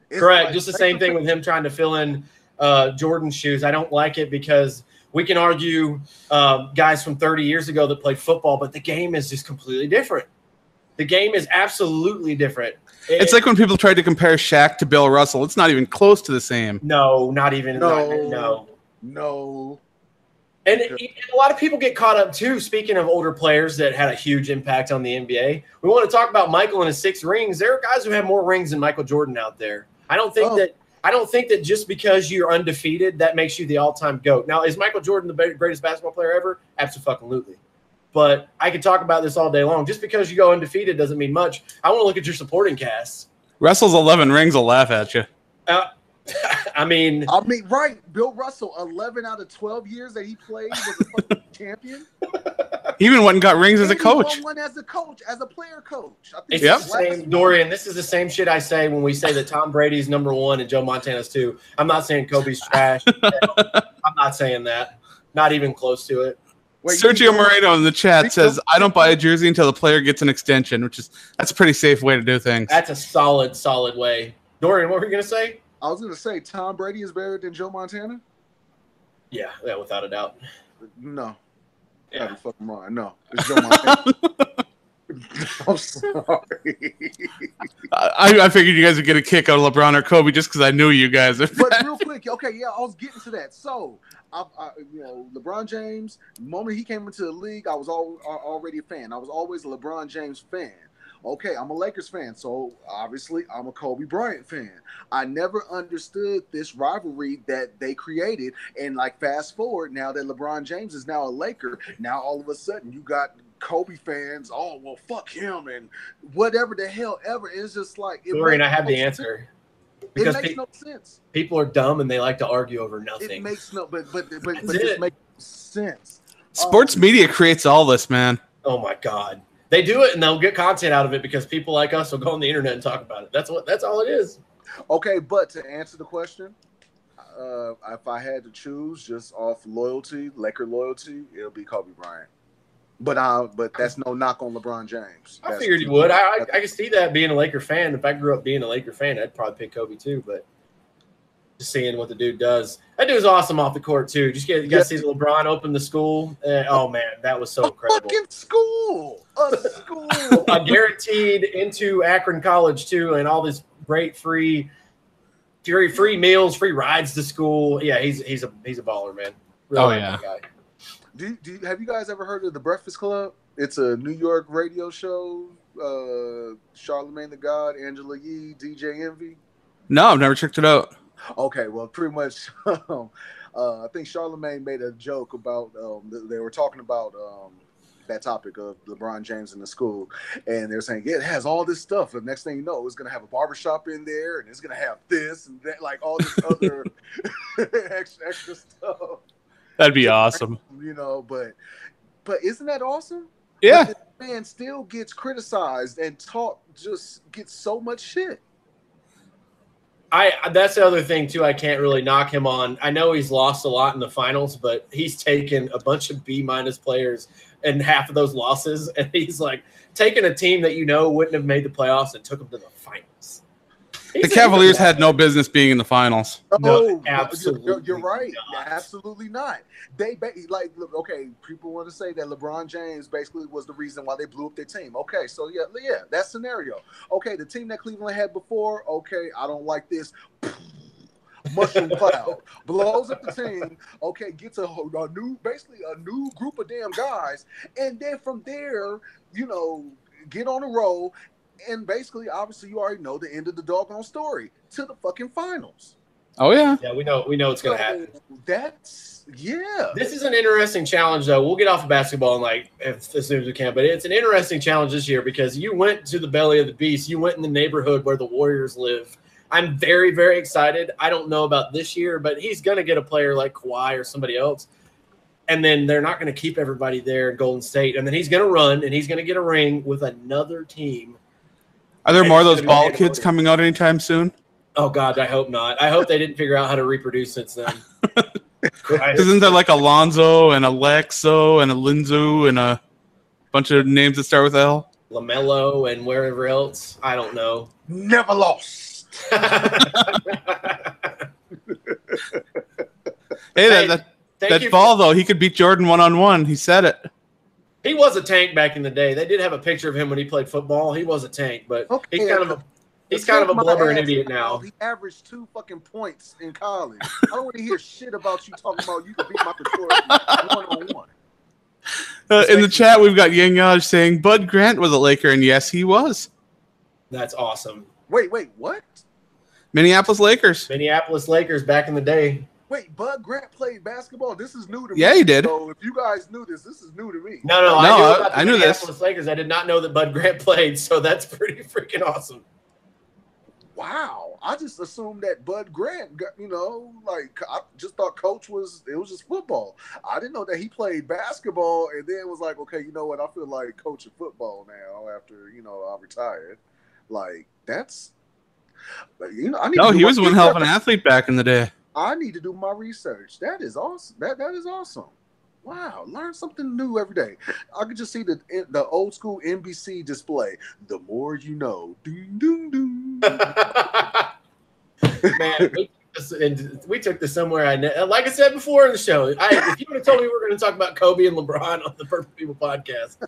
It's correct. Like, just the same thing with him trying to fill in Jordan's shoes. I don't like it because we can argue guys from 30 years ago that played football, but the game is just completely different. The game is absolutely different. It's like when people tried to compare Shaq to Bill Russell. It's not even close to the same. No, not even. No. And a lot of people get caught up, too, speaking of older players that had a huge impact on the NBA. We want to talk about Michael and his 6 rings. There are guys who have more rings than Michael Jordan out there. I don't think that just because you're undefeated, that makes you the all-time GOAT. Now, is Michael Jordan the greatest basketball player ever? Absolutely. But I could talk about this all day long. Just because you go undefeated doesn't mean much. I want to look at your supporting cast. Russell's 11 rings will laugh at you. I mean, right. Bill Russell, 11 out of 12 years that he played, was a fucking champion. He even went and got rings as a coach. He won one as a coach, as a player coach. I think it's the same, Dorian. This is the same shit I say when we say that Tom Brady's number 1 and Joe Montana's 2. I'm not saying Kobe's trash. I'm not saying that. Not even close to it. Wait, Sergio Moreno in the chat says, "I don't buy a jersey until the player gets an extension," that's a pretty safe way to do things. That's a solid way. Dorian, what were you gonna say? I was gonna say Tom Brady is better than Joe Montana. Yeah, without a doubt. No. Yeah, fucking wrong. No, it's Joe Montana. I'm sorry. I figured you guys would get a kick out of LeBron or Kobe just because I knew you guys. But real quick, okay, yeah, I was getting to that. So, LeBron James, the moment he came into the league, I was already a fan. I was always a LeBron James fan. Okay, I'm a Lakers fan, so obviously I'm a Kobe Bryant fan. I never understood this rivalry that they created, and like fast forward, now that LeBron James is now a Laker, now all of a sudden you got Kobe fans, oh, well, fuck him, and whatever the hell ever. It's just like... Dorian, I have the answer. Because it makes no sense. People are dumb, and they like to argue over nothing. It makes no... But it makes sense. Sports media creates all this, man. Oh, my God. They do it, and they'll get content out of it because people like us will go on the internet and talk about it. That's all it is. Okay, but to answer the question, if I had to choose just off loyalty, Laker loyalty, it'll be Kobe Bryant. But that's no knock on LeBron James. I figured you would. I can see that being a Laker fan. If I grew up being a Laker fan, I'd probably pick Kobe too. But just seeing what the dude does, that dude's awesome off the court too. You got to see LeBron open the school. Oh man, that was so incredible. Fucking school, a guaranteed into Akron College too, and all this great free meals, free rides to school. Yeah, he's a baller, man. Really guy. Have you guys ever heard of the Breakfast Club? It's a New York radio show. Charlamagne the God, Angela Yee, DJ Envy. No, I've never checked it out. Okay, well, pretty much. I think Charlamagne made a joke about. They were talking about that topic of LeBron James in the school, and they're saying it has all this stuff. And next thing you know, it's gonna have a barbershop in there, and it's gonna have this and that, like all this other extra stuff. That'd be awesome. You know, but isn't that awesome? Yeah. But this man still gets criticized and just gets so much shit. That's the other thing too. I can't really knock him on. I know he's lost a lot in the finals, but he's taken a bunch of B- players and half of those losses, and he's like taking a team that wouldn't have made the playoffs and took them to the finals. The Cavaliers had no business being in the finals. No, absolutely. You're right. Not. Absolutely not. Okay, people want to say that LeBron James basically was the reason why they blew up their team. Okay, so yeah, that scenario. Okay, the team that Cleveland had before, okay, I don't like this. Mushroom cloud blows up the team. Okay, gets a new group of damn guys, and then from there, get on a roll. And basically, obviously, you already know the end of the doggone story to the fucking finals. Oh yeah, yeah, we know it's gonna happen. This is an interesting challenge, though. We'll get off of basketball as soon as we can, but it's an interesting challenge this year because you went to the belly of the beast. You went in the neighborhood where the Warriors live. I'm very, very excited. I don't know about this year, but he's gonna get a player like Kawhi or somebody else. And then they're not going to keep everybody there in Golden State. And then he's going to run and he's going to get a ring with another team. Are there more of those ball kids coming out anytime soon? Oh, God, I hope not. I hope they didn't figure out how to reproduce since then. Isn't there like Alonzo and Alexo and a Linzu and a bunch of names that start with L? LaMelo and wherever else. I don't know. Never lost. Hey, that ball, though, he could beat Jordan one-on-one. He said it. He was a tank back in the day. They did have a picture of him when he played football. He was a tank, but he's kind of a blubbering idiot now. He averaged 2 fucking points in college. I don't want to hear shit about you talking about you can beat Michael Jordan one-on-one. In the chat, we've got Yang Yaj saying Bud Grant was a Laker, and yes, he was. That's awesome. Wait, what? Minneapolis Lakers back in the day. Wait, Bud Grant played basketball? This is new to me. Yeah, he did. So if you guys knew this is new to me. No, I knew Minneapolis Lakers. I did not know that Bud Grant played, so that's pretty freaking awesome. wow. I just assumed that Bud Grant, I just thought Coach was just football. I didn't know that he played basketball and then was like, okay, you know what? I feel like coaching football now after, I retired. Like, that's, I need he was one hell of an athlete back in the day. I need to do my research. That is awesome. That is awesome. Wow, learn something new every day. I could just see the old school NBC display. The more you know. Doom, doom, doom. Man, we took this somewhere. Like I said before in the show, if you would have told me we were going to talk about Kobe and LeBron on the Perfect People podcast.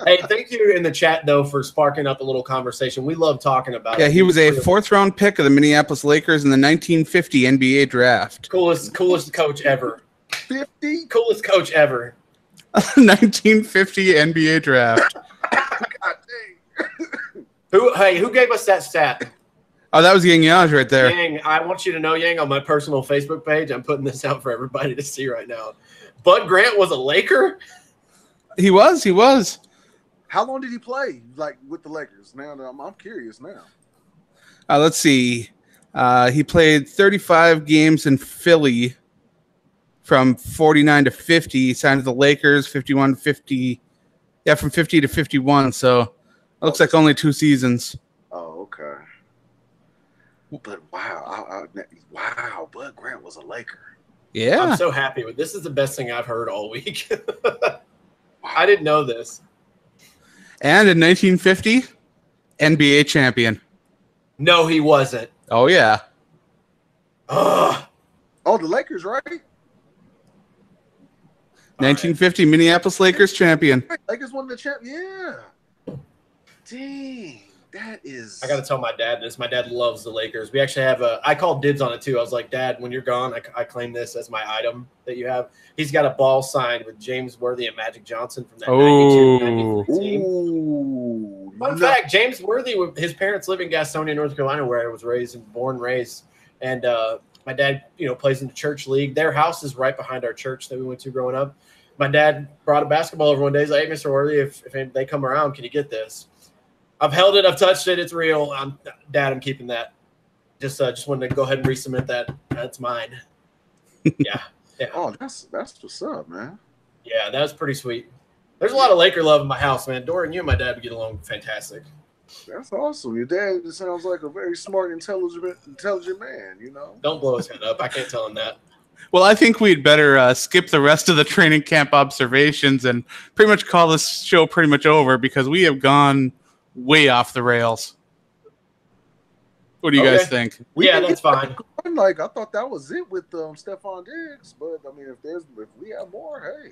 Hey, thank you in the chat, though, for sparking up a little conversation. We love talking about it. Yeah, he was a fourth-round pick of the Minneapolis Lakers in the 1950 NBA draft. Coolest coach ever. 50? Coolest coach ever. 1950 NBA draft. God dang. Who gave us that stat? Oh, that was Yang Yaj right there. Yang, I want you to know, Yang, on my personal Facebook page, I'm putting this out for everybody to see right now. Bud Grant was a Laker? He was. How long did he play, with the Lakers? Now that I'm curious now. Let's see. He played 35 games in Philly from 49 to 50. He signed to the Lakers, 51 to 50. Yeah, from 50 to 51. So it looks like only 2 seasons. Oh, okay. But wow, wow, Bud Grant was a Laker. Yeah. I'm so happy with this. Is the best thing I've heard all week. I didn't know this. And in 1950, NBA champion. No, he wasn't. Oh, yeah. Ugh. Oh, the Lakers, right? 1950 Minneapolis Lakers champion. Lakers won the champ. Yeah. Dang. That is. I got to tell my dad this. My dad loves the Lakers. We actually have I called dibs on it too. I was like, Dad, when you're gone, I claim this as my item that you have. He's got a ball signed with James Worthy and Magic Johnson from that 92-93 team. Ooh. Fun fact, James Worthy, his parents live in Gastonia, North Carolina, where I was born and raised. And my dad, plays in the church league. Their house is right behind our church that we went to growing up. My dad brought a basketball over one day. He's like, hey, Mr. Worthy, if they come around, can you get this? I've held it. I've touched it. It's real. Dad, I'm keeping that. Just wanted to go ahead and resubmit that. That's mine. Yeah. Oh, that's what's up, man. Yeah, that was pretty sweet. There's a lot of Laker love in my house, man. Dorian, you and my dad would get along fantastic. That's awesome. Your dad sounds like a very smart, intelligent man, Don't blow his head up. I can't tell him that. Well, I think we'd better skip the rest of the training camp observations and pretty much call this show pretty much over because we have gone way off the rails. What do you guys think? That's fine. I thought that was it with Stephon Diggs, but I mean, if we have more, hey,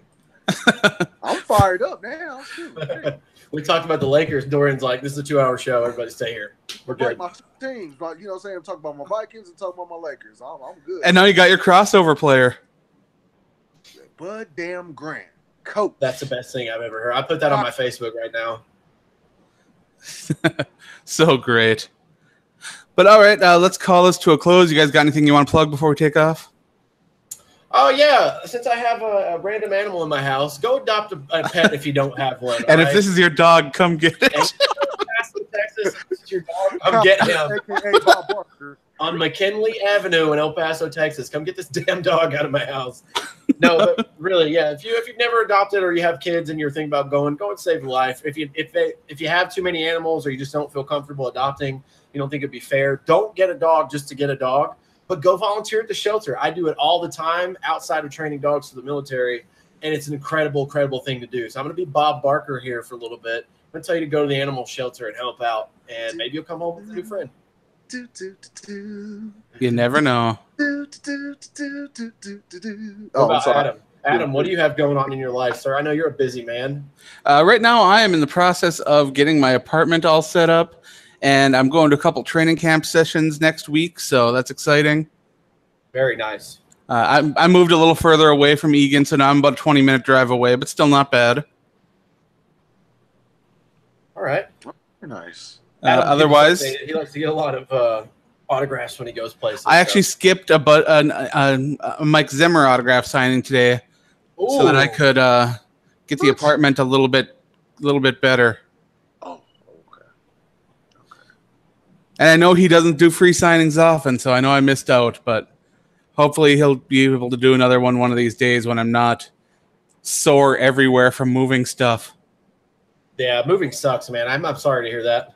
I'm fired up now. Hey. We talked about the Lakers. Dorian's like, this is a 2-hour show. Everybody stay here. We're good. My teams, but you know what I'm saying? I'm talking about my Vikings and talking about my Lakers. I'm good. And now you got your crossover player. Bud damn Grant. Coach. That's the best thing I've ever heard. I put that on my Facebook right now. So great. But all right, let's call this to a close. You guys got anything you want to plug before we take off? Oh, yeah. Since I have a random animal in my house, go adopt a pet if you don't have one. And if this is your dog, come get it. Texas, this is your dog. Come get him. On McKinley Avenue in El Paso, Texas. Come get this damn dog out of my house. No, but really, yeah. If you've never adopted or you have kids and you're thinking about go and save a life. If you have too many animals or you just don't feel comfortable adopting, you don't think it'd be fair, don't get a dog just to get a dog, but go volunteer at the shelter. I do it all the time outside of training dogs for the military, and it's an incredible thing to do. So I'm going to be Bob Barker here for a little bit. I'm going to tell you to go to the animal shelter and help out, and maybe you'll come home with a new friend. You never know. I'm sorry. Adam, what do you have going on in your life, sir? I know you're a busy man. Right now, I am in the process of getting my apartment all set up, and I'm going to a couple training camp sessions next week, so that's exciting. Very nice. I moved a little further away from Egan, so now I'm about a 20-minute drive away, but still not bad. All right. Very nice. Otherwise, he likes to get a lot of autographs when he goes places. I actually skipped a Mike Zimmer autograph signing today, so that I could get the apartment a little bit better. Oh, okay. And I know he doesn't do free signings often, so I know I missed out, but hopefully he'll be able to do another one of these days when I'm not sore everywhere from moving stuff. Yeah, moving sucks, man. I'm sorry to hear that.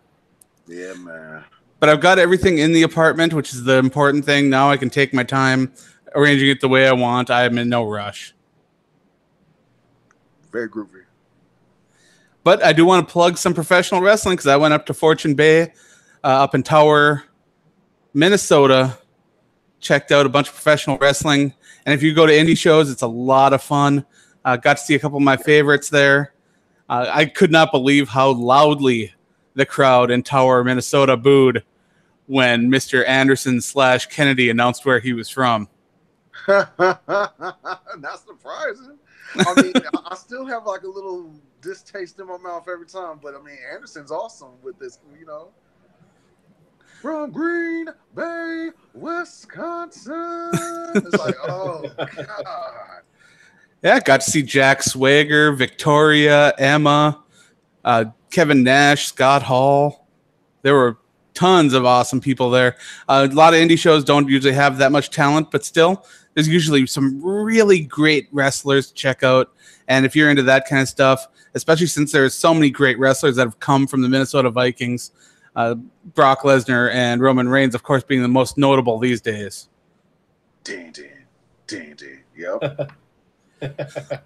Yeah, man. But I've got everything in the apartment, which is the important thing. Now I can take my time arranging it the way I want. I am in no rush. Very groovy. But I do want to plug some professional wrestling because I went up to Fortune Bay up in Tower, Minnesota, checked out a bunch of professional wrestling. And if you go to indie shows, it's a lot of fun. Got to see a couple of my favorites there. I could not believe how loudly the crowd in Tower, Minnesota booed when Mr. Anderson / Kennedy announced where he was from. Not surprising. I mean, I still have like a little distaste in my mouth every time, but I mean, Anderson's awesome with this, you know. From Green Bay, Wisconsin. It's like, oh, God. Yeah, got to see Jack Swagger, Victoria, Emma, Kevin Nash, Scott Hall. There were tons of awesome people there. A lot of indie shows don't usually have that much talent, but still, there's usually some really great wrestlers to check out. And if you're into that kind of stuff, especially since there's so many great wrestlers that have come from the Minnesota Vikings, Brock Lesnar and Roman Reigns, of course, being the most notable these days. Ding. Yep.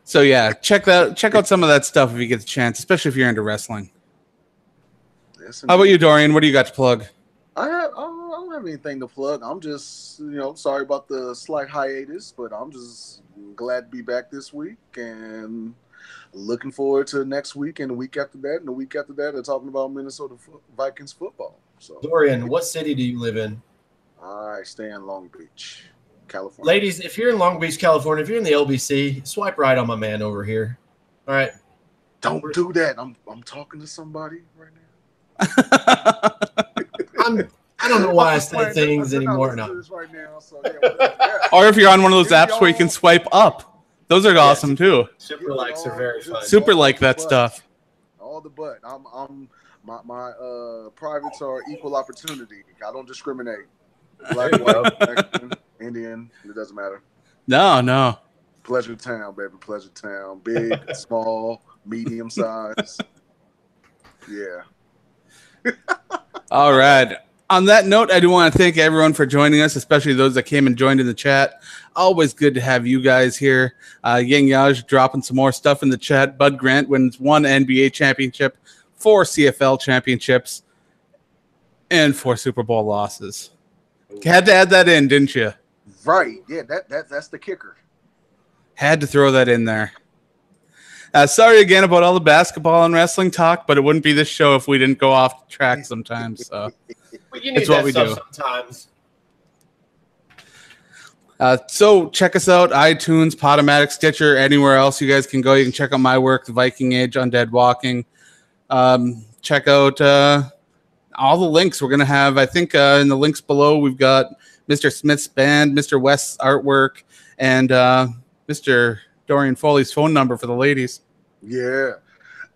So yeah, check out some of that stuff if you get the chance, especially if you're into wrestling. Yes, how about you, Dorian? What do you got to plug? I don't have anything to plug. I'm just, sorry about the slight hiatus, but I'm just glad to be back this week and looking forward to next week and the week after that and the week after that. They're talking about Minnesota Vikings football. So, Dorian, what city do you live in? I stay in Long Beach, California. Ladies, if you're in Long Beach, California, if you're in the LBC, swipe right on my man over here. All right. Don't do that. I'm talking to somebody right now. I don't know why I say things anymore now. Right now, so yeah. Or if you're on one of those apps where you can swipe up. Those are awesome too. Super likes are very fun. Super like that stuff. All the butt. My privates are equal opportunity. I don't discriminate. Black, white, Mexican, Indian, it doesn't matter. No. Pleasure town, baby. Pleasure town. Big, small, medium size. Yeah. All right. On that note, I do want to thank everyone for joining us, especially those that came and joined in the chat. Always good to have you guys here. Yang Yaj dropping some more stuff in the chat. Bud Grant wins 1 NBA championship, 4 CFL championships, and 4 Super Bowl losses. Had to add that in, didn't you? Right. Yeah, that's the kicker. Had to throw that in there. Sorry again about all the basketball and wrestling talk, but it wouldn't be this show if we didn't go off track sometimes. So it's what we do sometimes. So check us out, iTunes, PodOMatic, Stitcher, anywhere else you guys can go. You can check out my work, The Viking Age, Undead Walking. Check out all the links we're going to have. I think in the links below, we've got Mr. Smith's band, Mr. West's artwork, and Mr. Dorian Foley's phone number for the ladies. Yeah.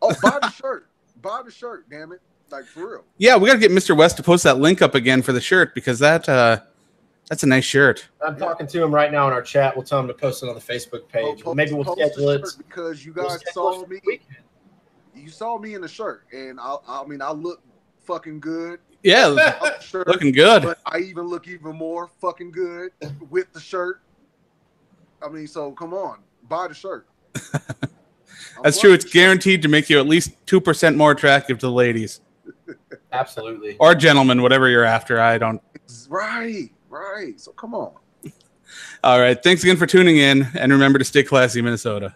Oh, buy the shirt. Buy the shirt, damn it. Like, for real. Yeah, we got to get Mr. West to post that link up again for the shirt because that's a nice shirt. I'm talking to him right now in our chat. We'll tell him to post it on the Facebook page. Maybe we'll schedule it. Because you guys saw me. You saw me in the shirt, and I mean, I look fucking good. Yeah, shirt, looking good. But I even look even more fucking good with the shirt. I mean, so come on. Buy the shirt. That's true. It's guaranteed to make you at least 2% more attractive to the ladies. Absolutely. Or gentlemen, whatever you're after. I don't. Right. So come on. All right. Thanks again for tuning in. And remember to stay classy, Minnesota.